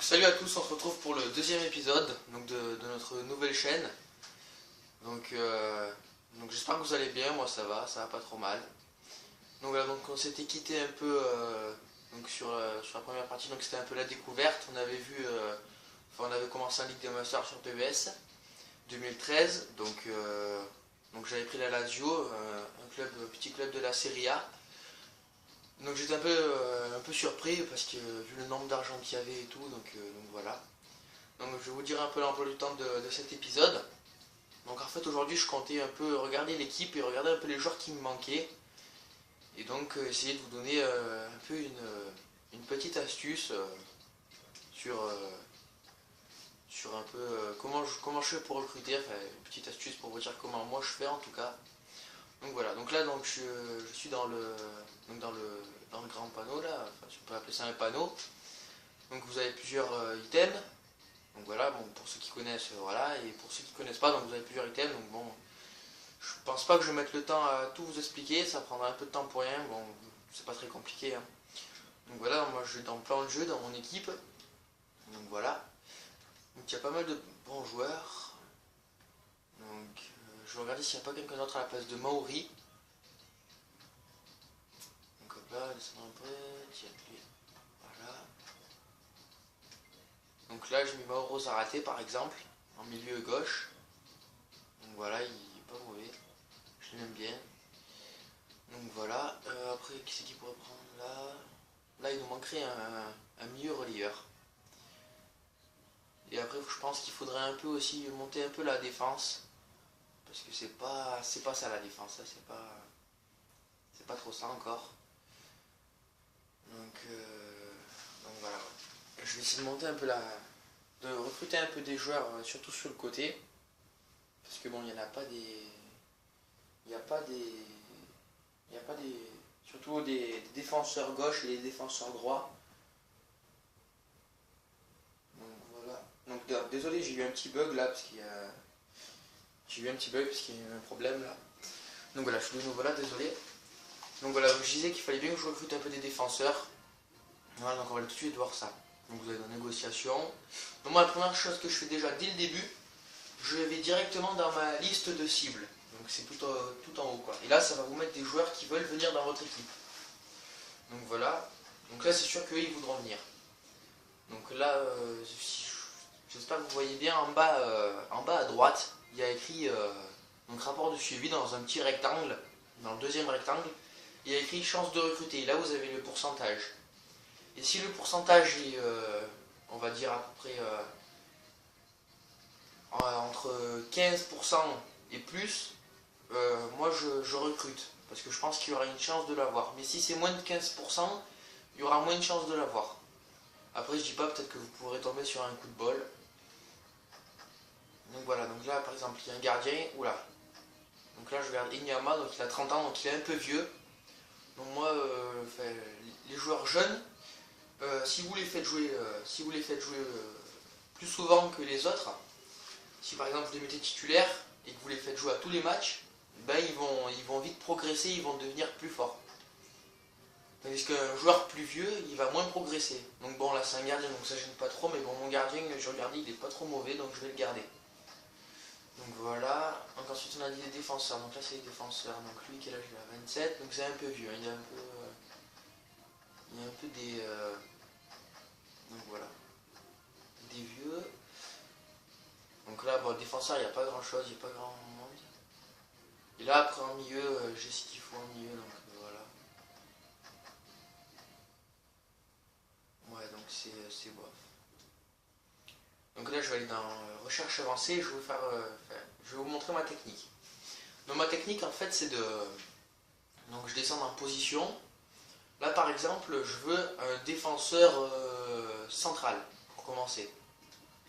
Salut à tous, on se retrouve pour le deuxième épisode de notre nouvelle chaîne. Donc j'espère que vous allez bien, moi ça va pas trop mal. Donc voilà, donc on s'était quitté un peu sur la première partie, donc c'était un peu la découverte. On avait commencé en Ligue des Masters sur PBS 2013, donc j'avais pris la Lazio, un petit club de la Serie A. Donc j'étais un peu surpris parce que vu le nombre d'argent qu'il y avait et tout, donc voilà. Donc je vais vous dire un peu l'emploi du temps de cet épisode. Donc en fait aujourd'hui je comptais un peu regarder l'équipe et regarder un peu les joueurs qui me manquaient. Et donc essayer de vous donner un peu une petite astuce sur un peu comment je fais pour recruter, enfin une petite astuce pour vous dire comment moi je fais en tout cas. Donc voilà, donc là je suis dans le grand panneau là, enfin si on peut appeler ça un panneau. Donc vous avez plusieurs items. Donc voilà, bon pour ceux qui connaissent, voilà, et pour ceux qui connaissent pas, donc vous avez plusieurs items, donc bon, je pense pas que je vais mettre le temps à tout vous expliquer, ça prendra un peu de temps pour rien, bon, c'est pas très compliqué, hein. Donc voilà, moi je suis dans plein de jeux dans mon équipe, donc voilà. Donc il y a pas mal de bons joueurs, donc je vais regarder s'il n'y a pas quelqu'un d'autre à la place de Maori. Donc hop là, descendre un peu, tiens, lui, voilà. Donc là je mets Mauro Zarate par exemple, en milieu gauche. Donc voilà, il est pas mauvais, je l'aime bien. Donc voilà, après qui c'est qui pourrait prendre là? Là il nous manquerait un milieu relieur. Et après je pense qu'il faudrait un peu aussi monter un peu la défense. Parce que c'est pas ça la défense, hein, c'est pas trop ça encore. Donc voilà. Je vais essayer de monter un peu de recruter un peu des joueurs, surtout sur le côté. Parce que bon, il n'y en a pas des. Il n'y a pas des. Il n'y a pas des. Surtout des défenseurs gauche et des défenseurs droits. Donc voilà. Donc désolé, j'ai eu un petit bug là parce qu'il y a. J'ai eu un petit bug parce qu'il y a eu un problème là. Donc voilà, je suis de nouveau là, désolé. Donc voilà, donc je disais qu'il fallait bien que je recrute un peu des défenseurs. Voilà, donc on va tout de suite voir ça. Donc vous avez dans négociation. Donc moi la première chose que je fais déjà dès le début, je vais directement dans ma liste de cibles. Donc c'est tout en haut quoi. Et là ça va vous mettre des joueurs qui veulent venir dans votre équipe. Donc voilà. Donc là c'est sûr qu'eux ils voudront venir. Donc là, j'espère que vous voyez bien en bas à droite, il y a écrit donc rapport de suivi dans un petit rectangle, dans le deuxième rectangle, il y a écrit chance de recruter. Et là vous avez le pourcentage. Et si le pourcentage est, on va dire à peu près entre 15% et plus, moi je recrute. Parce que je pense qu'il y aura une chance de l'avoir. Mais si c'est moins de 15%, il y aura moins de chances de l'avoir. Après je dis pas, peut-être que vous pourrez tomber sur un coup de bol. Donc voilà, donc là par exemple il y a un gardien, oula. Donc là je regarde Inyama, donc il a 30 ans, donc il est un peu vieux. Donc moi, les joueurs jeunes, si vous les faites jouer, plus souvent que les autres, si par exemple vous les mettez titulaires et que vous les faites jouer à tous les matchs, ben ils vont vite progresser, ils vont devenir plus forts. Tandis qu'un joueur plus vieux, il va moins progresser. Donc bon là c'est un gardien, donc ça gêne pas trop, mais bon mon gardien, je regardais, il est pas trop mauvais, donc je vais le garder. Donc voilà, donc ensuite on a dit les défenseurs, donc là c'est les défenseurs, donc lui quel âge il a 27, donc c'est un peu vieux, hein, il y a un peu des... donc voilà, des vieux. Donc là, bon, défenseur, il n'y a pas grand chose, il n'y a pas grand monde. Et là, après en milieu, j'ai ce qu'il faut en milieu, donc voilà. Ouais, donc c'est bof. Donc là, je vais aller dans recherche avancée et je vais vous montrer ma technique. Donc ma technique, en fait, c'est de... Donc je descends en position. Là, par exemple, je veux un défenseur central, pour commencer.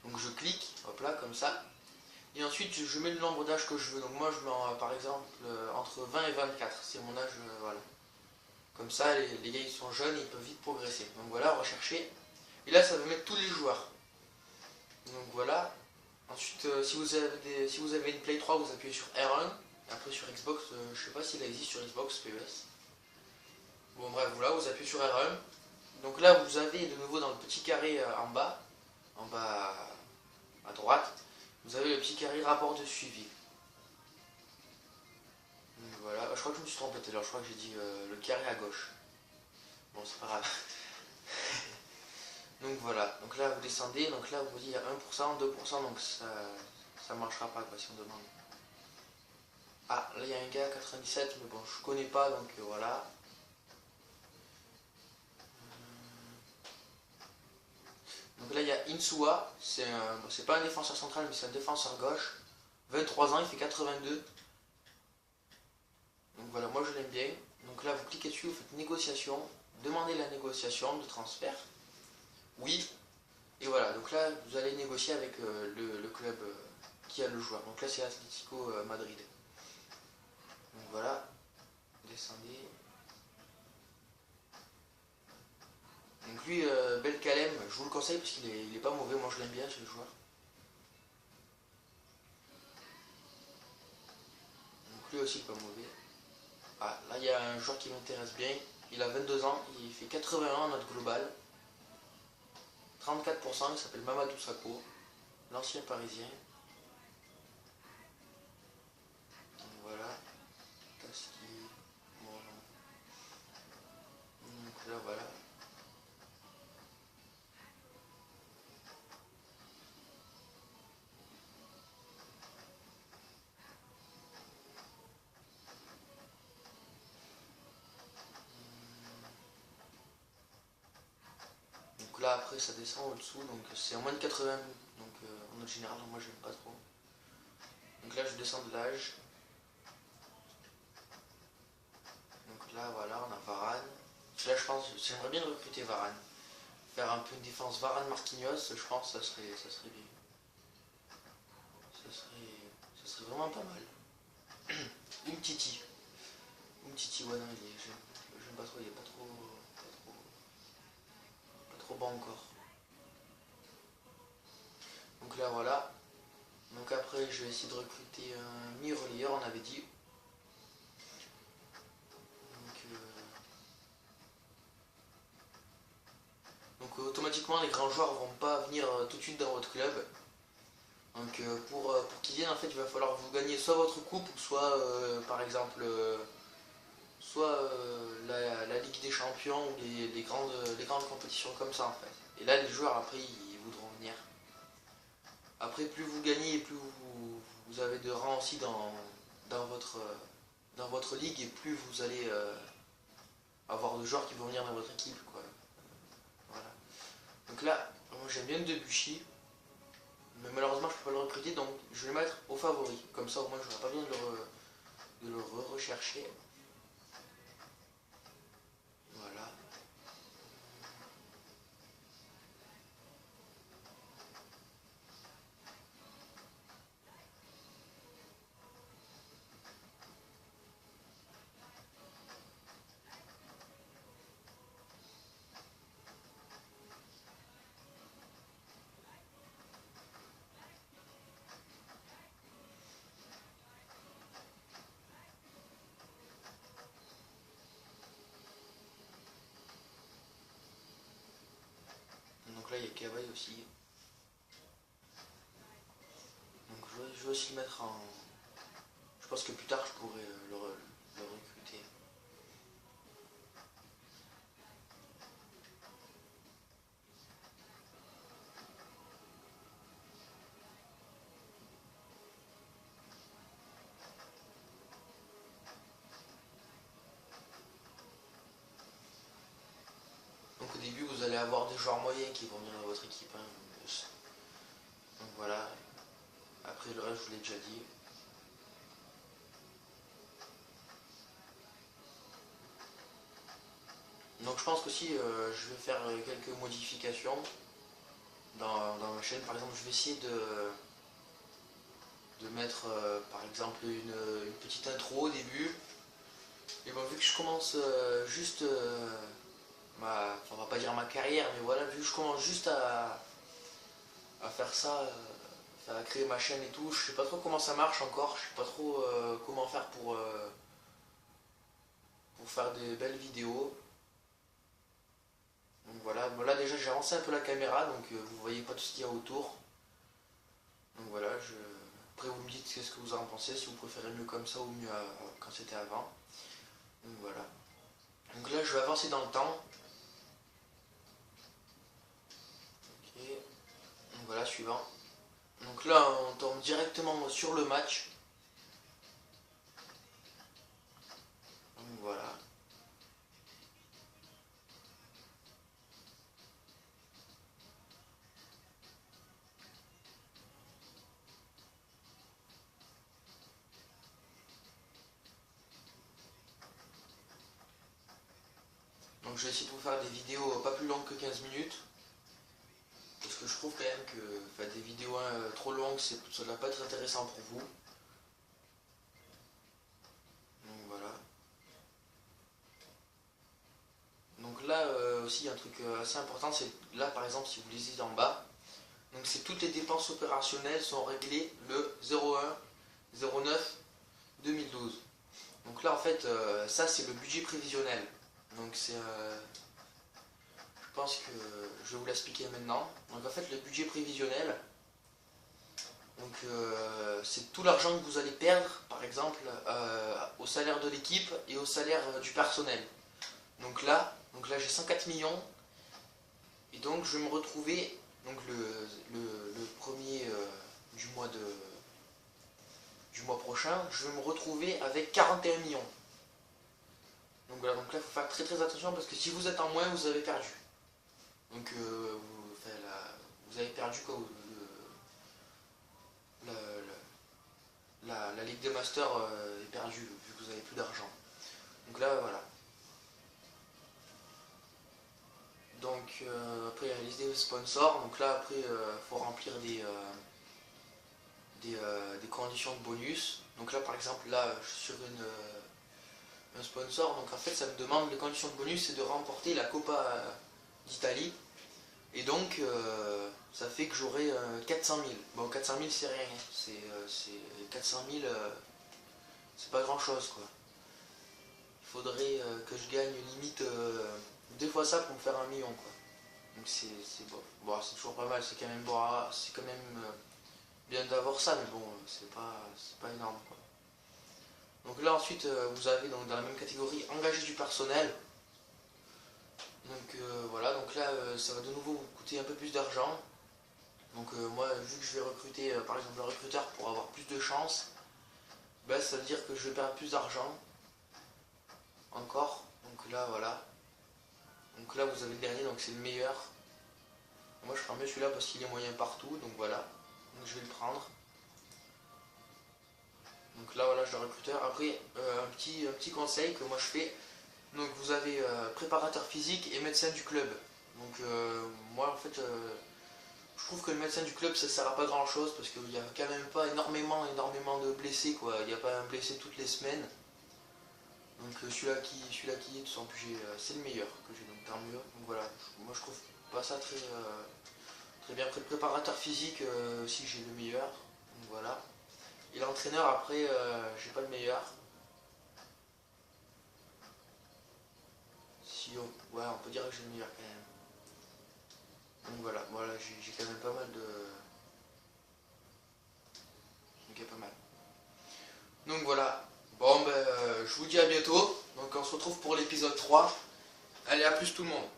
Donc je clique, hop là, comme ça. Et ensuite, je mets le nombre d'âge que je veux. Donc moi, je mets par exemple entre 20 et 24. C'est mon âge, voilà. Comme ça, les gars, ils sont jeunes, ils peuvent vite progresser. Donc voilà, rechercher. Et là, ça va mettre tous les joueurs. Donc voilà. Ensuite, si vous avez une Play 3, vous appuyez sur R1. Après sur Xbox, je sais pas s'il existe sur Xbox, PES. Bon bref, voilà, vous appuyez sur R1. Donc là, vous avez de nouveau dans le petit carré en bas, en bas à droite, vous avez le petit carré rapport de suivi. Donc voilà, je crois que je me suis trompé tout à l'heure, je crois que j'ai dit le carré à gauche. Bon, c'est pas grave. Donc voilà, donc là vous descendez, donc là vous dites il y a 1%, 2%, donc ça marchera pas quoi si on demande. Ah, là il y a un gars à 97, mais bon, je connais pas, donc voilà. Donc là il y a Insua, c'est pas un défenseur central, mais c'est un défenseur gauche. 23 ans, il fait 82. Donc voilà, moi je l'aime bien. Donc là vous cliquez dessus, vous faites négociation, demandez la négociation de transfert. Oui. Et voilà, donc là vous allez négocier avec le club qui a le joueur. Donc là c'est Atlético Madrid. Donc voilà, descendez. Donc lui, Belkalem, je vous le conseille parce qu'il est pas mauvais, moi je l'aime bien ce joueur. Donc lui aussi pas mauvais. Ah, là il y a un joueur qui m'intéresse bien, il a 22 ans, il fait 81 en note globale. 34%, il s'appelle Mamadou Sakho, l'ancien parisien. Donc voilà. Taski. Bon, donc là voilà. Donc là après ça descend au dessous, donc c'est en moins de 80, donc en note générale, moi j'aime pas trop. Donc là je descends de l'âge. Donc là voilà, on a Varane. Là je pense, j'aimerais bien recruter Varane. Faire un peu une défense Varane-Marquinhos, je pense que ça serait bien. Ça serait vraiment pas mal. Umtiti. Umtiti, ouais non, j'aime pas trop, il est pas trop bon encore. Donc là voilà. Donc après je vais essayer de recruter un milieu relayeur, on avait dit. Donc automatiquement les grands joueurs vont pas venir tout de suite dans votre club. Donc pour qu'ils viennent en fait il va falloir vous gagner soit votre coupe, soit par exemple soit la Ligue des Champions ou les grandes compétitions comme ça en fait. Et là les joueurs après ils voudront venir. Après plus vous gagnez et plus vous avez de rangs aussi dans votre ligue et plus vous allez avoir de joueurs qui vont venir dans votre équipe quoi. Voilà. Donc là, moi j'aime bien Debuchy, mais malheureusement je peux pas le recruter donc je vais le mettre au favori. Comme ça au moins je n'aurai pas besoin de le rechercher. Voilà. Donc là il y a Cavaille aussi. Donc je vais aussi le mettre en. Je pense que plus tard je pourrais le recruter. Donc au début vous allez avoir des joueurs moyens qui vont venir dans votre équipe. Hein. Donc voilà. Après le reste je vous l'ai déjà dit. Donc je pense qu'aussi je vais faire quelques modifications dans ma chaîne. Par exemple je vais essayer de mettre par exemple une petite intro au début. Et bon vu que je commence juste enfin, on va pas dire ma carrière, mais voilà, vu que je commence juste à faire ça, à créer ma chaîne et tout, je sais pas trop comment ça marche encore, je sais pas trop comment faire pour faire des belles vidéos. Donc voilà, bon, là déjà j'ai avancé un peu la caméra, donc vous voyez pas tout ce qu'il y a autour. Donc voilà, après vous me dites ce que vous en pensez, si vous préférez mieux comme ça ou mieux quand c'était avant. Donc voilà. Donc là je vais avancer dans le temps. Ok. Donc voilà, suivant. Donc là on tombe directement sur le match. Donc voilà. Donc je vais essayer de vous faire des vidéos pas plus longues que 15 minutes. Parce que je trouve quand même que faire des vidéos trop longues, ça ne va pas être intéressant pour vous. Donc voilà. Donc là aussi il y a un truc assez important, c'est là par exemple si vous lisez en bas, donc c'est toutes les dépenses opérationnelles sont réglées le 01/09/2012. Donc là en fait ça c'est le budget prévisionnel. Donc c'est je pense que je vais vous l'expliquer maintenant. Donc en fait le budget prévisionnel, donc c'est tout l'argent que vous allez perdre par exemple au salaire de l'équipe et au salaire du personnel. Donc là j'ai 104 millions et donc je vais me retrouver donc le premier du mois prochain, je vais me retrouver avec 41 millions. Donc voilà, donc là il faut faire très très attention parce que si vous êtes en moins, vous avez perdu. Donc vous avez perdu quoi, la Ligue des Masters est perdue vu que vous n'avez plus d'argent. Donc là voilà. Donc après il y a la liste des sponsors. Donc là après il faut remplir des conditions de bonus. Donc là par exemple là je suis sur un sponsor. Donc en fait ça me demande les conditions de bonus, c'est de remporter la Coppa d'Italie. Et donc ça fait que j'aurai 400 000. Bon 400 000 c'est rien. C'est 400 000 c'est pas grand chose quoi. Il faudrait que je gagne limite 2 fois ça pour me faire 1 million quoi. Donc c'est bon. Bon c'est toujours pas mal, c'est quand même bon, c'est quand même bien d'avoir ça, mais bon c'est pas énorme quoi. Donc là ensuite vous avez donc dans la même catégorie engager du personnel. Donc voilà, donc là ça va de nouveau vous coûter un peu plus d'argent. Donc moi vu que je vais recruter par exemple un recruteur pour avoir plus de chance, ben, ça veut dire que je vais perdre plus d'argent encore. Donc là voilà. Donc là vous avez le dernier, donc c'est le meilleur. Moi je prends mieux celui-là parce qu'il est moyen partout, donc voilà. Donc je vais le prendre. Donc là voilà, je le recruteur. Après un petit conseil que moi je fais. Donc vous avez préparateur physique et médecin du club. Donc moi en fait je trouve que le médecin du club ça sert à pas grand chose parce qu'il n'y a quand même pas énormément de blessés quoi. Il n'y a pas un blessé toutes les semaines. Donc celui-là qui est, tout en plus c'est le meilleur que j'ai, donc tant mieux. Donc voilà, moi je trouve pas ça très bien. Après le préparateur physique aussi j'ai le meilleur. Donc voilà. Et l'entraîneur après j'ai pas le meilleur. Si ouais on peut dire que j'ai le meilleur quand même. Donc voilà j'ai quand même pas mal de. Donc il y a pas mal. Donc voilà. Bon ben je vous dis à bientôt. Donc on se retrouve pour l'épisode 3. Allez à plus tout le monde.